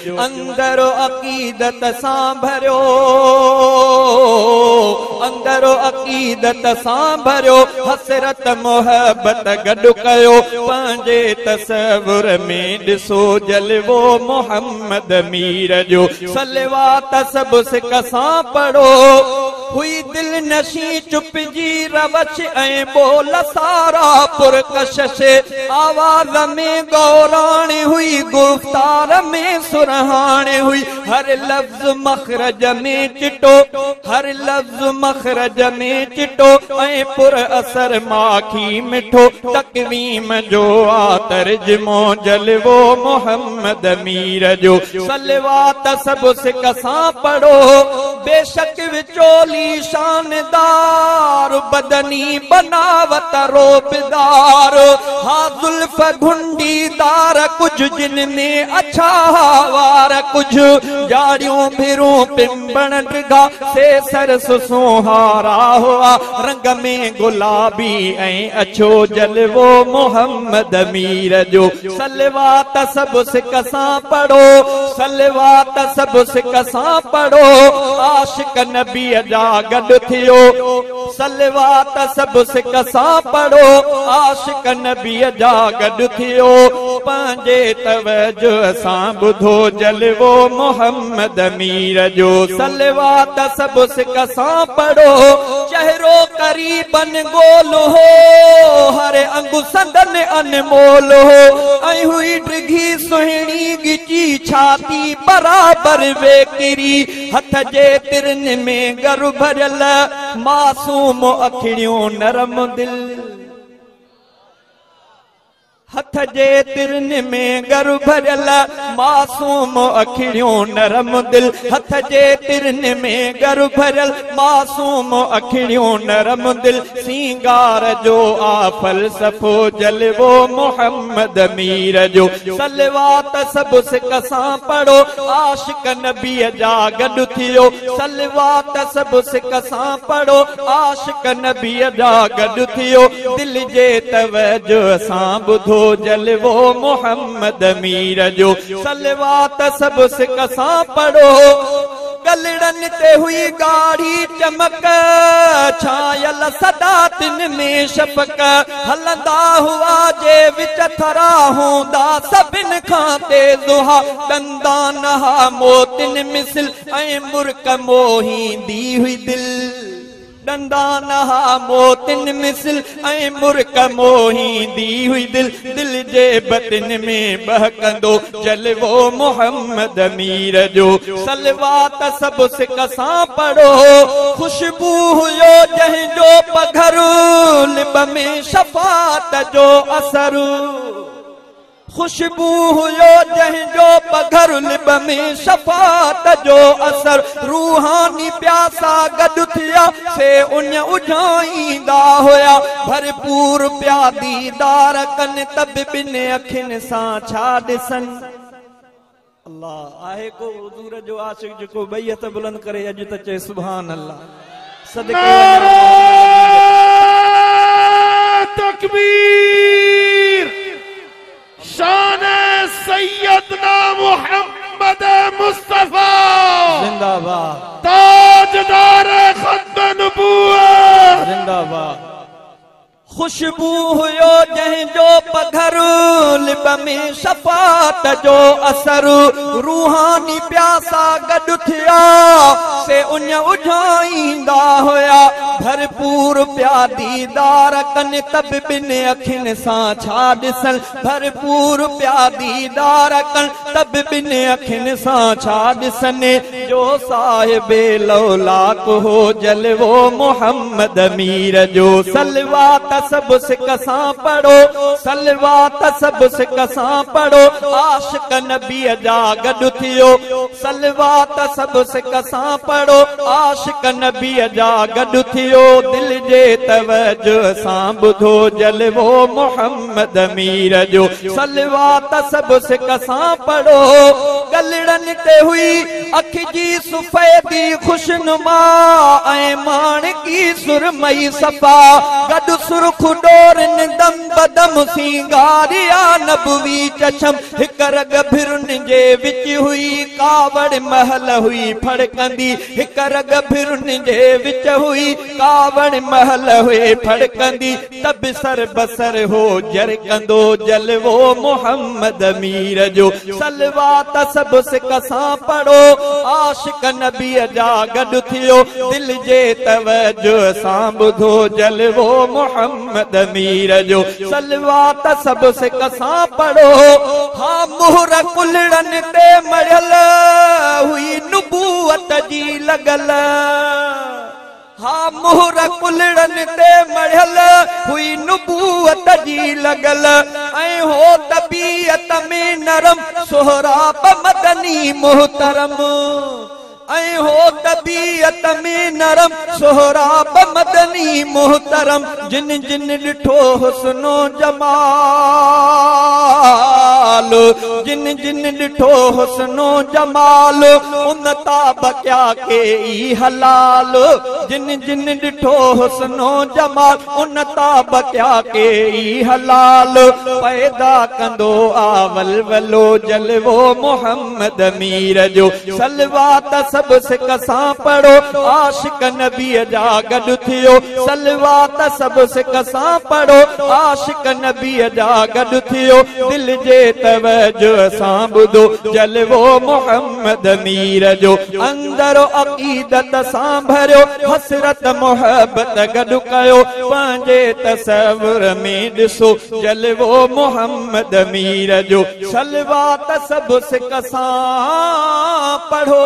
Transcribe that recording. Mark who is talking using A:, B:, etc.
A: अंदर अकीदत सां भरियो, अंदर अकीदत सां भरियो, हसरत मोहब्बत गॾु कयो, पंहिंजे तसवुर में ॾिसो जलवो मोहम्मद मीर जो। सलवात सभु सिक सां पढ़ो, हुई दिल नशी चुप जी रवच ऐं बोल सारा पुरकशिश, आवाज़ में गौराणी हुई, गुफ्तार में सुरहानी हुई, हर लफ्ज़ मखरज में चिटो, हर लफ्ज़ मखरज में चिटो, ऐं पुर असर माखी मिठो, तकवीम जो आ तर्जुमो जलवो मोहम्मद मीर जो। सलवात सभु सिक सां पढ़ो, बेशक विचोली शानदार, बदनी बनावत रोबदार, हा जुल्फ घुंडीदार, कुछ जिन में अच्छा वार, कुछ जाड़ियों भिरूं पिंबण डिगा, से सरस सुहारा हुआ, रंग में गुलाबी ऐं अछो जलवो मोहम्मद मीर जो। सलवात सभु सिक सां पढ़ो, सलवात सभु सिक सां पढ़ो, आशिक नबीअ जा गॾु थियो, सलवात सभु सिक सां पढ़ो, आशिक नबीअ जा गॾु थियो, पंहिंजे तवज्जो सां ॿुधो जलवो मोहम्मद मीर जो। सलवात सभु सिक सां पढ़ो, चहिरो करीबन गोल हो, हर अंगु संदन अनमोल हो, ऐं हुई डिघी सुहिणी गिची छाती बराबर वेकिरी, हथ जे तिरन में गर भरियल, मासूम अखिड़ियों नरम दिल, हथ जे तिरन में गर भरियल, मासूम अखिड़ियों नरम दिल, हथ जे तिरन में गर भरियल, मासूम अखिड़ियों नरम दिल, सिंगार जो आ फलसफो जलवो मोहम्मद मीर जो। सलवात सभु सिक सां पढ़ो, आशिक नबीअ जा गॾु थियो, सलवात सभु सिक सां पढ़ो, आशिक नबीअ जा गॾु थियो, दिल जे तवज्जो सां ॿुधो जलवो मोहम्मद मीर जो। सलवात सभु सिक सां पढ़ो, गलड़न ते हुई गाढ़ी चमक, छायल सदा तिन में शफ़क़, हलंदा हुआ जे विच थरा हूंदा सभिन खां तेज़ हा, डंदा नहा मोतिन मिसल, ऐं मुर्क मोहींदी हुई दिल, डंदा नहा मोतिन मिसल, ऐं मुर्क मोहींदी हुई दिल, दिल जे बतिन में बहकंदो जलवो मोहम्मद मीर जो। सलवात सभु सिक सां पढ़ो, खुशबू हुयो जंहिंजो पघरु, लिब में शफ़ात जो असरु, खुशबू हुयो जंहिंजो पघर, लिब में शफ़ात जो असर, रूहानी प्यासा गॾु थिया, से उन उझाईंदा हुया, भरपूर प्या दीदार कन, तब बिन अखियुनि सां छा ॾिसनि। अल्लाह आहे को हुज़ूर जो आशिक़ जेको ॿई हथ बुलंद करे अॼु त चए सुभान अल्लाह। सदके
B: तकबीर, शान सैयदना मोहम्मद मुस्तफा
A: जिंदाबाद,
B: ताजदार खत्म नबूवत
A: जिंदाबाद। खुशबू हुयो जंहिंजो पघर, लिब में शफ़ात जो असर, रूहानी प्यासा गॾु थिया, से उन उझाईंदा हुया, भरपूर प्या दीदार कन, तब बिन अखियुनि सां छा ॾिसनि, भरपूर प्या दीदार कन, तब बिन अखियुनि सां छा ॾिसनि, जो साहिबे लौलाक हो जलवो मोहम्मद मीर जो। सलवात सभु सिक सां पढ़ो, सलवात सभु सिक सां पढ़ो, आशिक नबीअ जा गॾु थियो, सलवात सभु सिक सां पढ़ो, आशिक नबीअ जा गॾु थियो, दिल जे तवज्जो सां ॿुधो जलवो मोहम्मद मीर जो। सलवात सभु सिक सां पढ़ो, गलड़न कुलड़न ते हुई अख जी सुफेदी खुशनुमा ऐं मान की सुरमई सफा गॾु सुर्ख डोरन दम बदम सिंगारिया नबवी चशम हिक रग भिरुन जे विच हुई कावड़ महल हुई फड़कंदी हिक रग भिरुन जे विच हुई कावड़ महल हुई फड़कंदी तब सर बसर हो जरकंदो जलवो मोहम्मद मीर जो सलवात सब सिकसा पढ़ो आशिक नबी जा गॾु थियो दिल जे तवज्जो सां ॿुधो जलवो मोहम्मद मीर जो सलवात सब सिकसा पढ़ो हा मोहर कुलड़न ते मढ़ियल हुई नुबूवत जी लॻल हा मोहर कुलड़न ते मढ़ियल हुई नुबूवत जी लॻल ऐं हो तबीयत में नरम सोहराब मदनी मोहतरम ऐं हो तबीयत में नरम सोहराब मदनी मोहतरम जिन जिन ॾिठो हुस्नो जमाल जिन जिन ॾिठो हुस्नो जमाल उन ताब क्या के ई हलाल जिन जिन ॾिठो हुस्नो जमाल उन ताब क्या के ई हलाल पैदा कंदो आवल वलो जलवो मोहम्मद मीर जो सलवात सब सिकसा पढ़ो आशिक नबी जा गॾु थियो सलवात सब सिकसा पढ़ो आशिक नबी जा गॾु थियो दिल जे तवज्जो सां ॿुधो जलवो मोहम्मद मीर जो अंदर अक़ीदत सां भरियो हसरत मोहब्बत गॾु कयो पंहिंजे तसव्वुर में ॾिसो जलवो मोहम्मद मीर जो सलवात सब सिकसा पढ़ो।